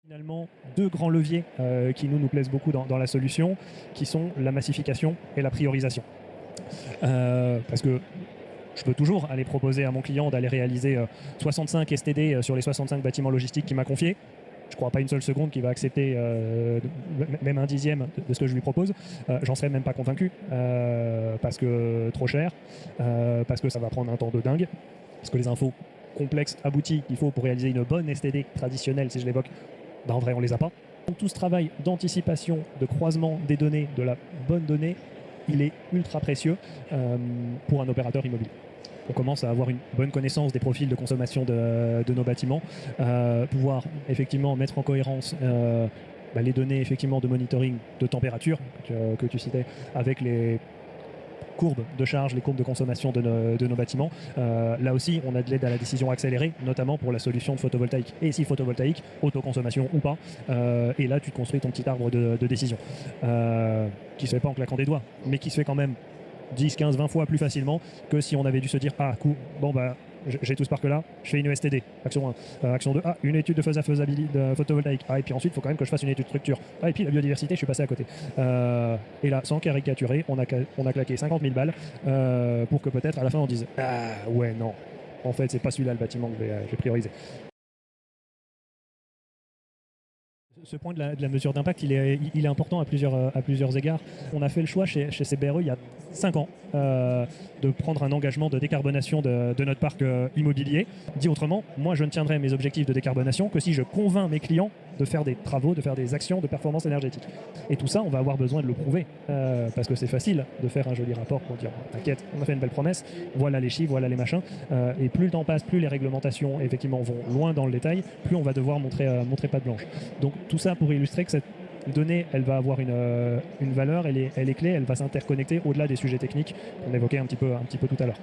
Finalement, deux grands leviers qui nous plaisent beaucoup dans la solution, qui sont la massification et la priorisation. Parce que je peux toujours aller proposer à mon client d'aller réaliser 65 STD sur les 65 bâtiments logistiques qu'il m'a confiés. Je ne crois pas une seule seconde qu'il va accepter même un dixième de ce que je lui propose. J'en serais même pas convaincu parce que trop cher, parce que ça va prendre un temps de dingue, parce que les infos complexes, abouties qu'il faut pour réaliser une bonne STD traditionnelle, si je l'évoque, en vrai on les a pas. Donc, tout ce travail d'anticipation, de croisement des données, de la bonne donnée, il est ultra précieux pour un opérateur immobilier. On commence à avoir une bonne connaissance des profils de consommation de nos bâtiments, pouvoir effectivement mettre en cohérence les données effectivement de monitoring de température que tu citais avec les courbes de charge, les courbes de consommation de nos bâtiments. Là aussi, on a de l'aide à la décision accélérée, notamment pour la solution de photovoltaïque. Et si photovoltaïque, autoconsommation ou pas. Et là, tu te construis ton petit arbre de décision qui se fait pas en claquant des doigts, mais qui se fait quand même 10, 15, 20 fois plus facilement que si on avait dû se dire j'ai tout ce parc là, je fais une ESTD, action 1, action 2, une étude de faisabilité de photovoltaïque, et puis ensuite il faut quand même que je fasse une étude de structure, et puis la biodiversité je suis passé à côté, et là sans caricaturer on a claqué 50 000 balles pour que peut-être à la fin on dise ouais non, en fait c'est pas celui-là le bâtiment que je vais prioriser. Ce point de la mesure d'impact, il est important à plusieurs égards. On a fait le choix chez CBRE il y a 5 ans de prendre un engagement de décarbonation de notre parc immobilier. Dit autrement, moi je ne tiendrai mes objectifs de décarbonation que si je convainc mes clients de faire des travaux, de faire des actions de performance énergétique. Et tout ça, on va avoir besoin de le prouver parce que c'est facile de faire un joli rapport pour dire t'inquiète, on a fait une belle promesse, voilà les chiffres, voilà les machins. Et plus le temps passe, plus les réglementations effectivement vont loin dans le détail, plus on va devoir montrer patte blanche. Donc tout ça pour illustrer que cette donnée, elle va avoir une valeur, elle est clé, elle va s'interconnecter au-delà des sujets techniques qu'on évoquait un petit peu tout à l'heure.